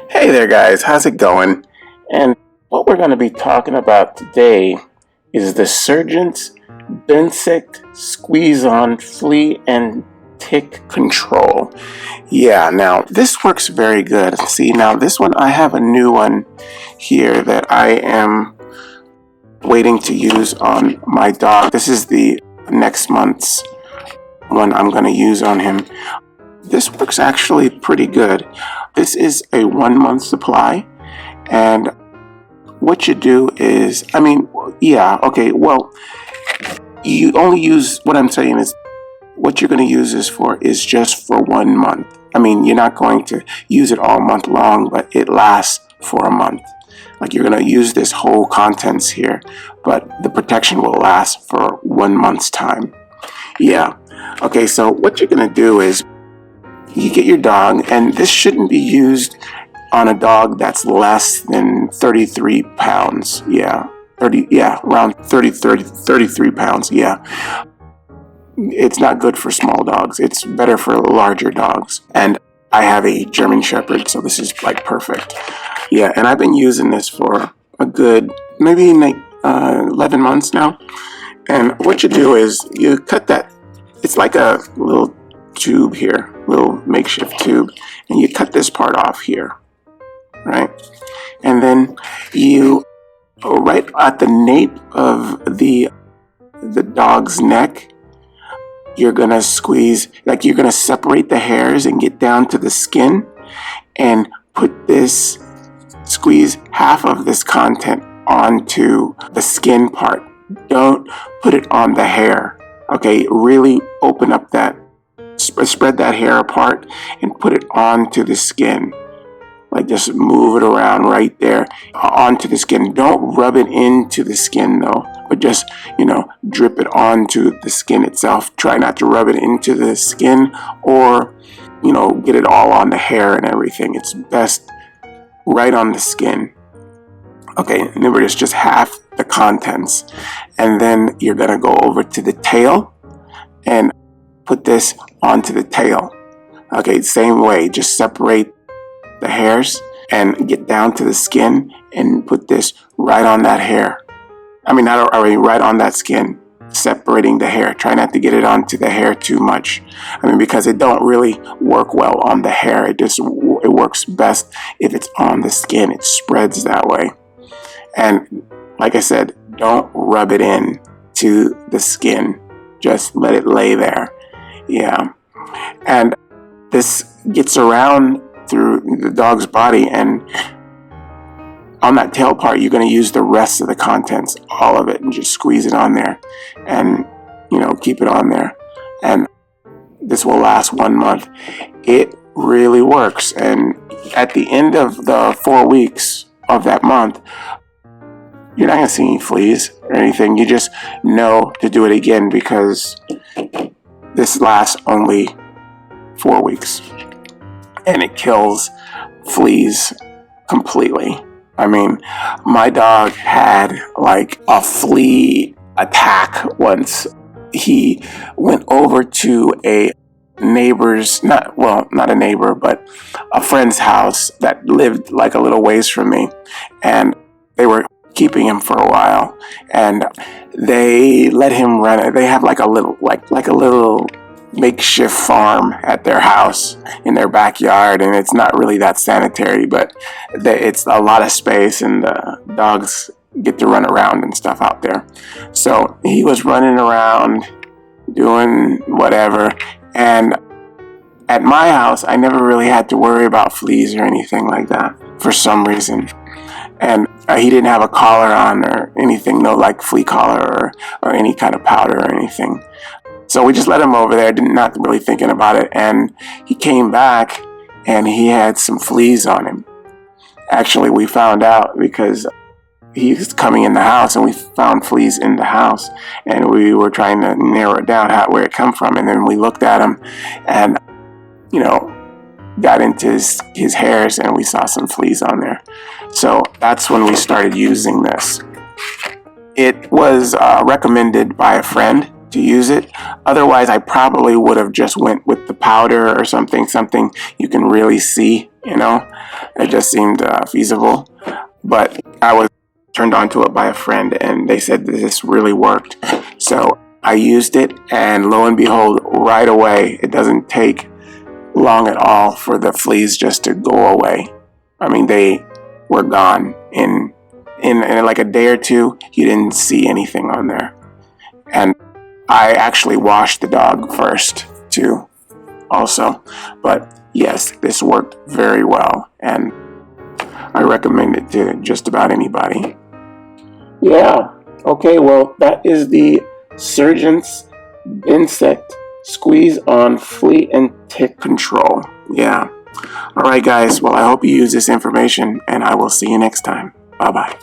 Hey there, guys. How's it going? And what we're going to be talking about today is the Surgeon's Bansect Squeeze-On Flea and Tick Control. Yeah, now this works very good. See, now this one, I have a new one here that I am waiting to use on my dog. This is the next month's one I'm going to use on him. This works actually pretty good. This is a 1 month supply, and what you do is, yeah, okay, well, you only use, what I'm saying is, what you're going to use this for is just for 1 month. You're not going to use it all month long, but it lasts for a month. Like, you're going to use this whole contents here, but the protection will last for 1 month's time. Yeah. Okay, so what you're going to do is, you get your dog, and this shouldn't be used on a dog that's less than 33 pounds. Yeah, around 33 pounds. Yeah. It's not good for small dogs. It's better for larger dogs. And I have a German Shepherd, so this is like perfect. Yeah, and I've been using this for a good, maybe 11 months now. And what you do is you cut that, it's like a little tube here, little makeshift tube, and you cut this part off here, right? And then you, right at the nape of the dog's neck, you're gonna squeeze, like you're gonna separate the hairs and get down to the skin and squeeze half of this content onto the skin part. Don't put it on the hair, okay? Really open up that, spread that hair apart and put it onto the skin. Like, just move it around right there onto the skin. Don't rub it into the skin though, but just, drip it onto the skin itself. Try not to rub it into the skin or, get it all on the hair and everything. It's best right on the skin. Okay, and then we're just half the contents. And then you're gonna go over to the tail and put this onto the tail. Okay, same way, just separate the hairs and get down to the skin and put this right on that hair. Right on that skin, separating the hair. Try not to get it onto the hair too much. Because it don't really work well on the hair. It works best if it's on the skin. It spreads that way. And like I said, don't rub it in to the skin. Just let it lay there. Yeah. And this gets around through the dog's body, and on that tail part, you're going to use the rest of the contents, all of it, and just squeeze it on there and, keep it on there. And this will last 1 month. It really works. And at the end of the 4 weeks of that month, you're not going to see any fleas or anything. You just know to do it again because this lasts only 4 weeks. And it kills fleas completely. My dog had like a flea attack once. He went over to a neighbor's, not a neighbor, but a friend's house that lived like a little ways from me. And they were keeping him for a while, and they let him run it. They have like a little makeshift farm at their house in their backyard, and it's not really that sanitary, but it's a lot of space, and the dogs get to run around and stuff out there. So he was running around doing whatever, and at my house I never really had to worry about fleas or anything like that for some reason. And he didn't have a collar on or anything, no like flea collar or any kind of powder or anything. So we just let him over there, not really thinking about it. And he came back and he had some fleas on him. Actually, we found out because he was coming in the house and we found fleas in the house. And we were trying to narrow it down where it come from. And then we looked at him and, got into his hairs and we saw some fleas on there. So that's when we started using this. It was recommended by a friend to use it. Otherwise, I probably would have just went with the powder or something you can really see, It just seemed feasible. But I was turned on to it by a friend, and they said this really worked. So I used it, and lo and behold, right away, it doesn't take long at all for the fleas just to go away. I mean, they were gone in like a day or two. You didn't see anything on there. And I actually washed the dog first too, also. But yes, this worked very well, and I recommend it to just about anybody. Yeah. Okay, well, that is the Surgeon's Bansect Squeeze on Flea and Tick Control. Yeah. All right, guys. Well, I hope you use this information, and I will see you next time. Bye-bye.